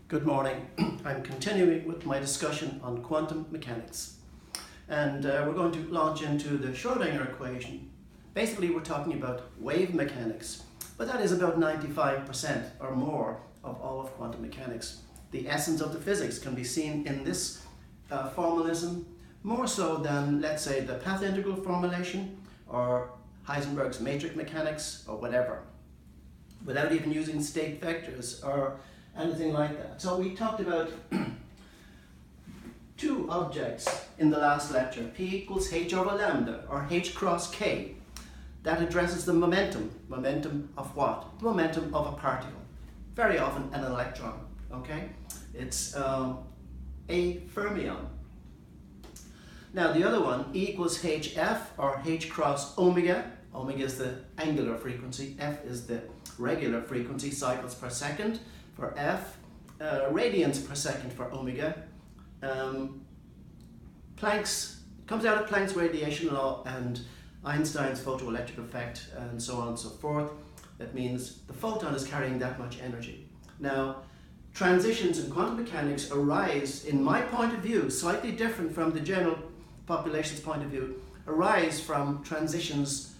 Good morning. I'm continuing with my discussion on quantum mechanics, and we're going to launch into the Schrodinger equation. Basically, we're talking about wave mechanics, but that is about 95% or more of all of quantum mechanics. The essence of the physics can be seen in this formalism more so than, let's say, the path integral formulation or Heisenberg's matrix mechanics or whatever, without even using state vectors or anything like that. So we talked about two objects in the last lecture, P equals h over lambda, or h cross k. That addresses the momentum. Momentum of what? The momentum of a particle. Very often an electron, okay? It's a fermion. Now the other one, E equals hf, or h cross omega. Omega is the angular frequency, f is the regular frequency, cycles per second for f, radians per second for omega. Planck's, comes out of Planck's radiation law and Einstein's photoelectric effect and so on and so forth. That means the photon is carrying that much energy. Now, transitions in quantum mechanics arise, in my point of view, slightly different from the general population's point of view, arise from transitions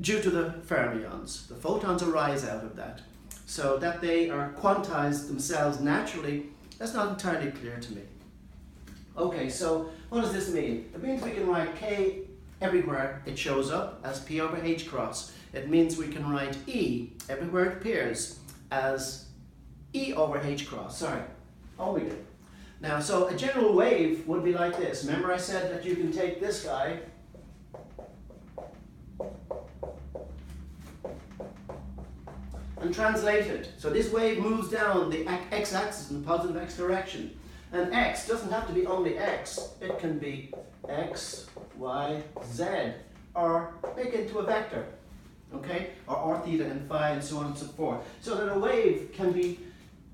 due to the fermions. The photons arise out of that. So that they are quantized themselves naturally, that's not entirely clear to me. Okay, so what does this mean? It means we can write k everywhere it shows up as p over h cross. It means we can write E everywhere it appears as E over h cross, omega. Now, so a general wave would be like this. Remember I said that you can take this guy and translate it. So this wave moves down the x-axis in the positive x direction. And x doesn't have to be only x. It can be x, y, z, or make it into a vector, okay? Or theta and phi and so on and so forth. So that a wave can be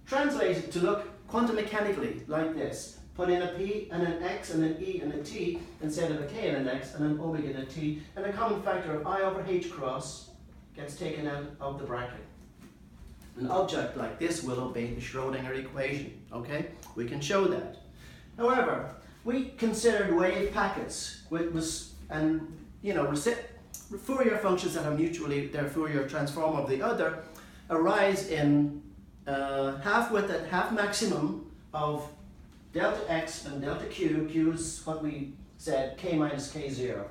translated to look quantum mechanically like this. Put in a p and an x and an e and a t instead of a k and an x and an omega and a t, and a common factor of I over h cross gets taken out of the bracket. An object like this will obey the Schrodinger equation, okay? We can show that. However, we considered wave packets Fourier functions that are mutually their Fourier transform of the other arise in half width and half maximum of delta x and delta q. Q is what we said, k minus k0.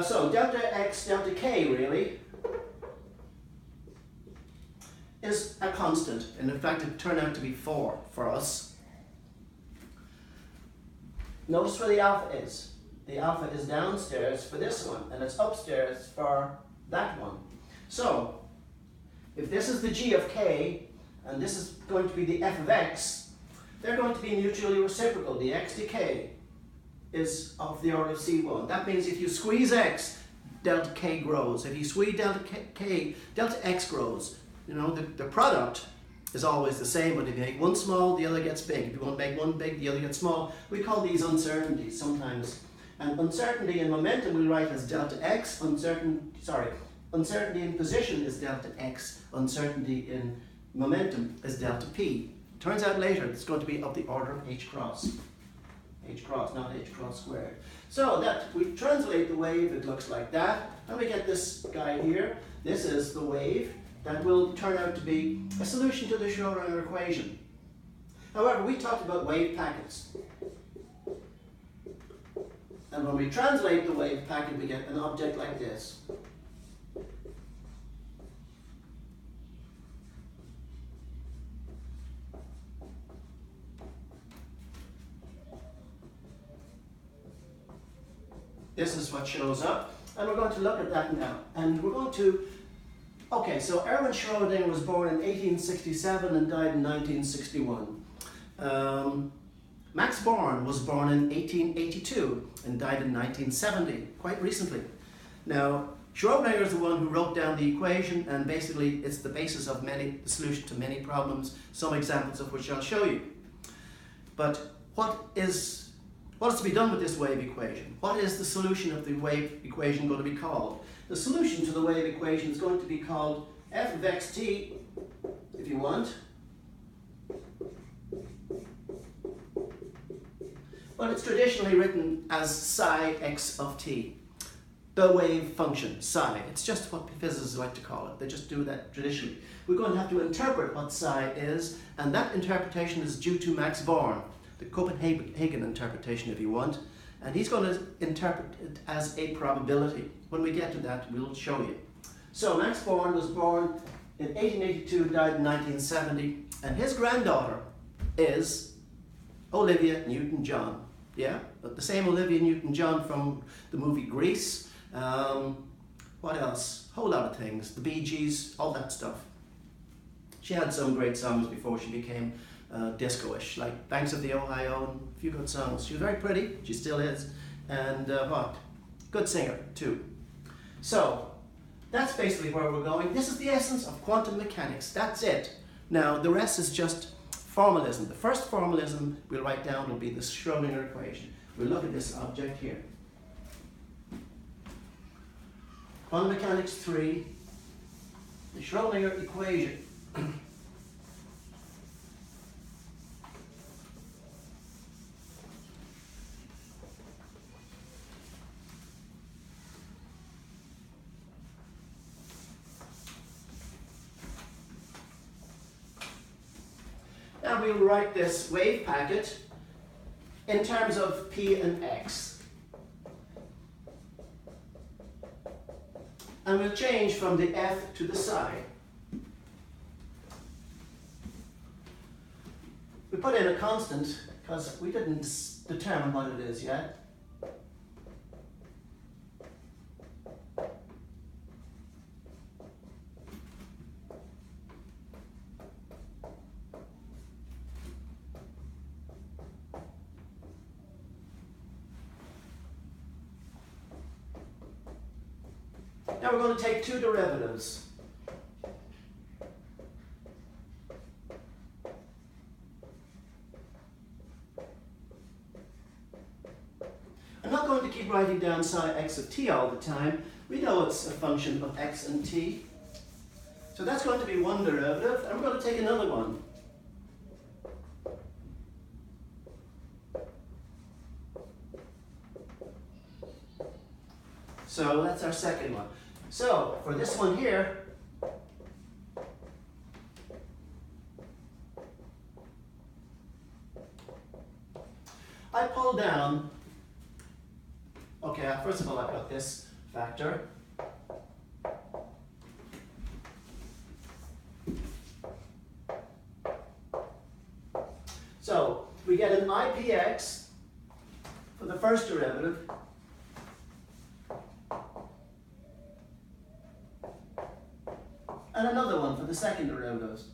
So delta x, delta k really is a constant, and in fact it turned out to be 4 for us. Notice where the alpha is. The alpha is downstairs for this one, and it's upstairs for that one. So if this is the g of k, and this is going to be the f of x, they're going to be mutually reciprocal. The x to k is of the order of C1. That means if you squeeze x, delta k grows. If you squeeze delta k, delta x grows. You know, the product is always the same, but if you make one small, the other gets big. If you want to make one big, the other gets small. We call these uncertainties sometimes. And uncertainty in momentum we write as delta x. Uncertainty in position is delta x. Uncertainty in momentum is delta p. Turns out later it's going to be of the order of h cross. H cross, not h cross squared. So that we translate the wave, it looks like that, and we get this guy here. This is the wave that will turn out to be a solution to the Schrodinger equation. However, we talked about wave packets. And when we translate the wave packet, we get an object like this. This is what shows up, and we're going to look at that now. And we're going to, okay, so Erwin Schrödinger was born in 1867 and died in 1961. Max Born was born in 1882 and died in 1970, quite recently. Now, Schrödinger is the one who wrote down the equation, and basically it's the basis of the solution to many problems, some examples of which I'll show you. But what is to be done with this wave equation? What is the solution of the wave equation going to be called? The solution to the wave equation is going to be called f of xt, if you want. But it's traditionally written as psi x of t. The wave function, psi. It's just what physicists like to call it. They just do that traditionally. We're going to have to interpret what psi is, and that interpretation is due to Max Born, the Copenhagen interpretation if you want, and he's going to interpret it as a probability. When we get to that, we'll show you. So Max Born was born in 1882, died in 1970, and his granddaughter is Olivia Newton-John. Yeah, but the same Olivia Newton-John from the movie Grease. What else? Whole lot of things. The Bee Gees, all that stuff. She had some great songs before she became disco-ish, like Banks of the Ohio and a few good songs. She was very pretty, she still is, and what? Good singer too. So, that's basically where we're going. This is the essence of quantum mechanics. That's it. Now, the rest is just formalism. The first formalism we'll write down will be the Schrodinger equation. We'll look at this object here. Quantum mechanics 3, the Schrodinger equation. Now we'll write this wave packet in terms of p and x. And we'll change from the f to the psi. We put in a constant because we didn't determine what it is yet. Now we're going to take two derivatives. I'm not going to keep writing down psi x of t all the time. We know it's a function of x and t. So that's going to be one derivative, and we're going to take another one. So that's our second one. So for this one here, I pull down, okay, first of all I've got this factor. So we get an IPX for the first derivative, and another one for the second derivatives.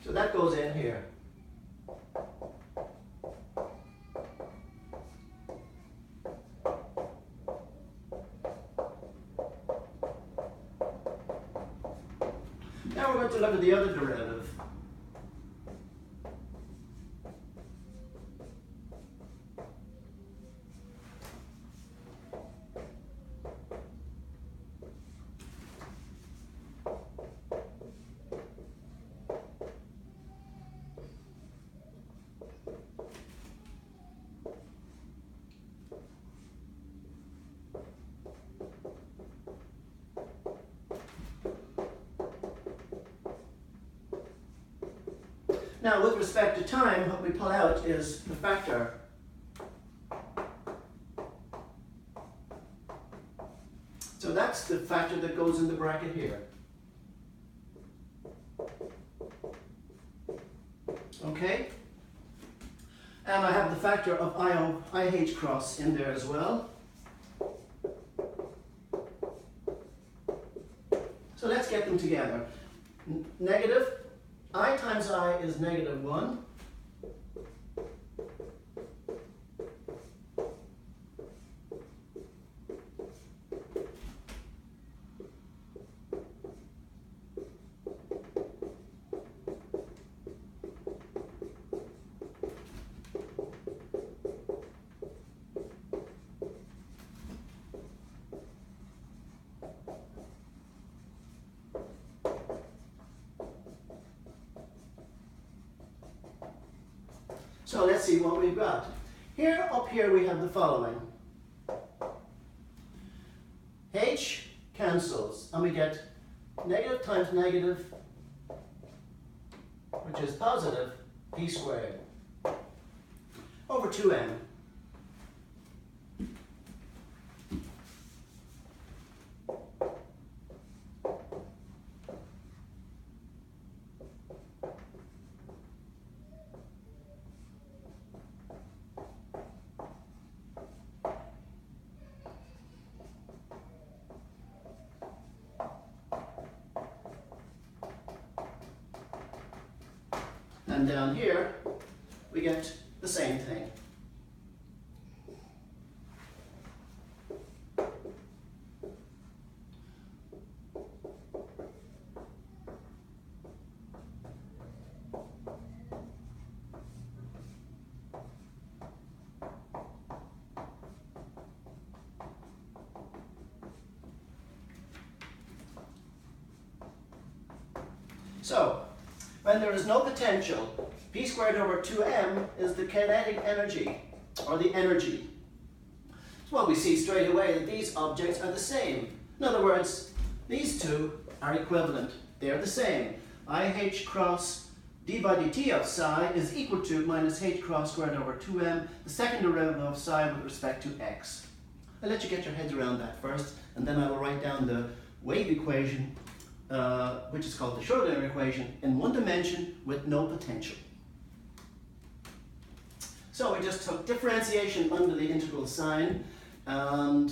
So that goes in here. Now we're going to look at the other derivative. Now, with respect to time, what we pull out is the factor. So that's the factor that goes in the bracket here. Okay? And I have the factor of IH cross in there as well. So let's get them together. Negative. I times I is -1. let's see what we've got. Here, up here, we have the following. H cancels, and we get negative times negative, which is positive, p squared, over 2m. And down here, we get the same thing. So, when there is no potential, p squared over 2m is the kinetic energy, or the energy. So well, we see straight away that these objects are the same. In other words, these two are equivalent. They're the same. IH cross d by dt of psi is equal to minus h cross squared over 2m, the second derivative of psi with respect to x. I'll let you get your heads around that first, and then I will write down the wave equation, which is called the Schrodinger equation, in one dimension with no potential. So we just took differentiation under the integral sign, and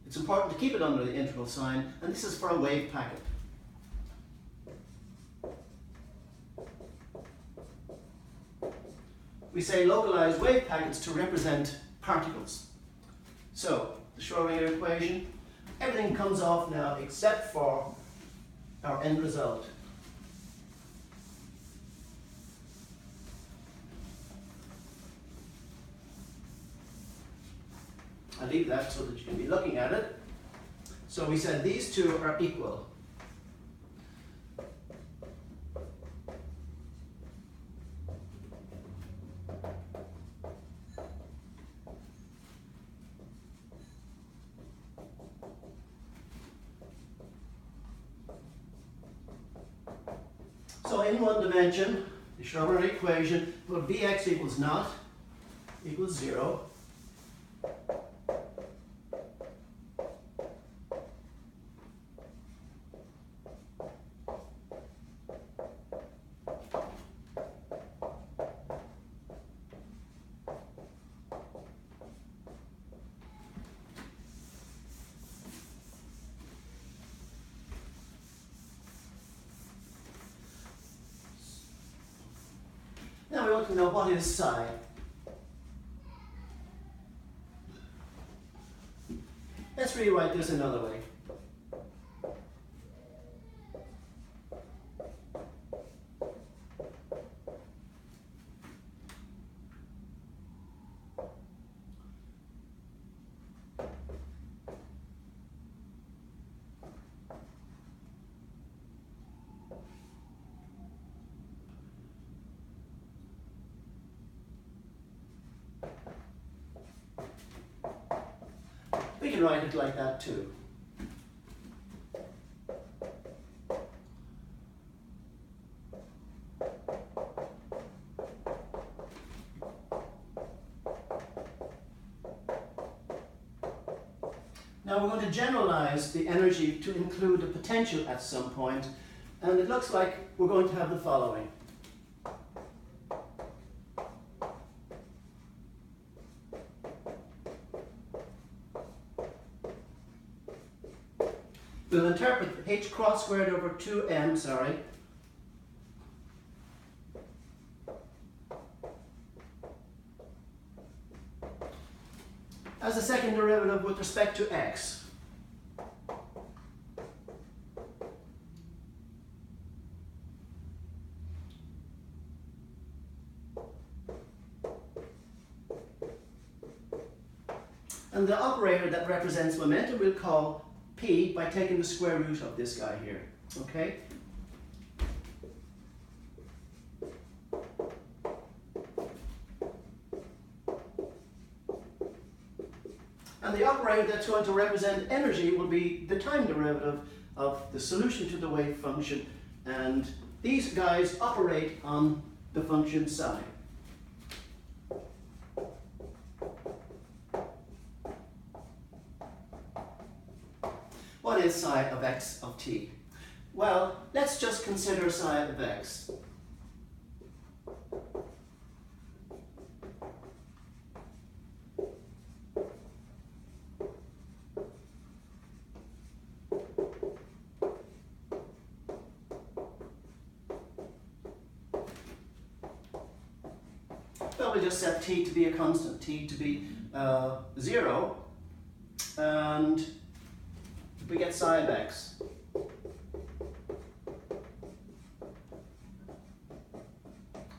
it's important to keep it under the integral sign, and this is for a wave packet. We say localized wave packets to represent particles. So, the Schrodinger equation, everything comes off now except for our end result. I'll leave that so that you can be looking at it. So we said these two are equal. So in one dimension, the Schrodinger equation, well, Vx equals naught, equals 0. Now we want to know what is psi. Let's rewrite this another way. We can write it like that too. Now we're going to generalize the energy to include a potential at some point, and it looks like we're going to have the following. We'll interpret h cross squared over 2m, as a second derivative with respect to x. And the operator that represents momentum we'll call p by taking the square root of this guy here, okay? And the operator that's going to represent energy will be the time derivative of the solution to the wave function, and these guys operate on the function psi. What is psi of x of t? Well, let's just consider psi of x. Well, we'll just set t to be a constant, t to be 0, and we get psi of x.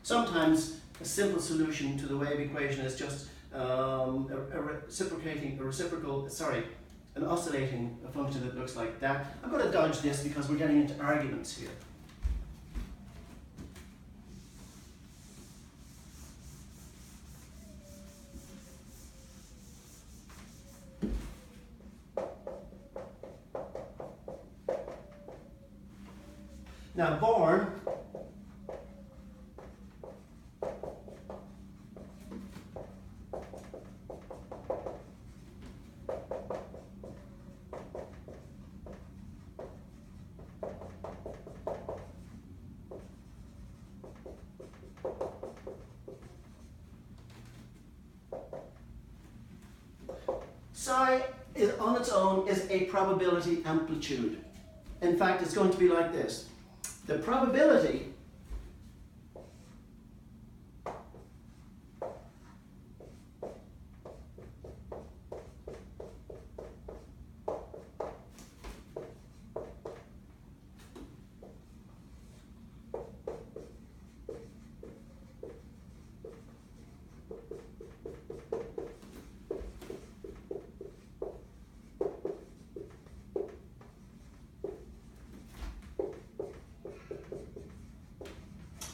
Sometimes a simple solution to the wave equation is just an oscillating function that looks like that. I'm going to dodge this because we're getting into arguments here. Now, Born psi is on its own is a probability amplitude. In fact, it's going to be like this. The probability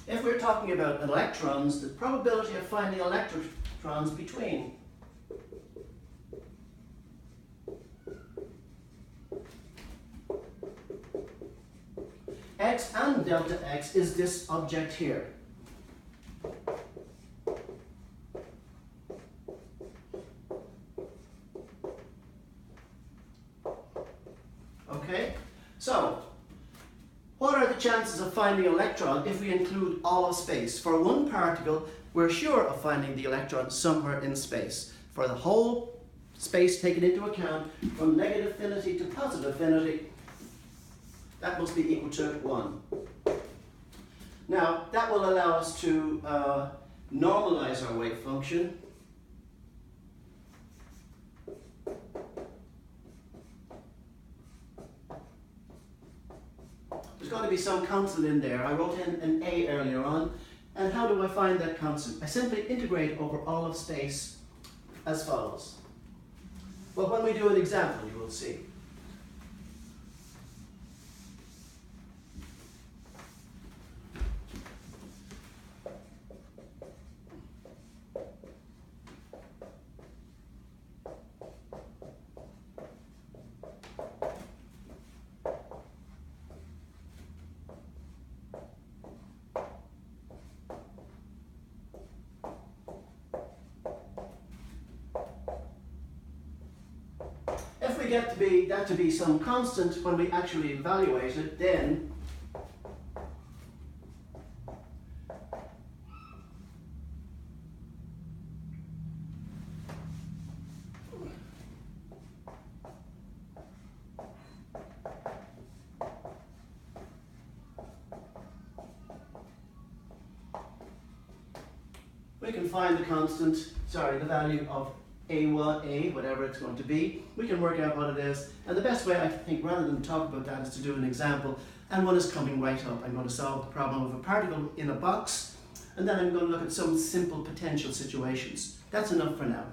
if we're talking about electrons, the probability of finding electrons between x and delta x is this object here. Okay, so what are the chances of finding an electron if we include all of space? For one particle, we're sure of finding the electron somewhere in space. For the whole space taken into account, from negative affinity to positive affinity, that must be equal to 1. Now, that will allow us to normalize our wave function. There's got to be some constant in there. I wrote in an a earlier on. And how do I find that constant? I simply integrate over all of space as follows. Well, when we do an example, you will see. If we get that to be some constant when we actually evaluate it, then we can find the constant, the value of A1, whatever it's going to be. We can work out what it is. And the best way, I think, rather than talk about that, is to do an example. And one is coming right up. I'm going to solve the problem of a particle in a box. And then I'm going to look at some simple potential situations. That's enough for now.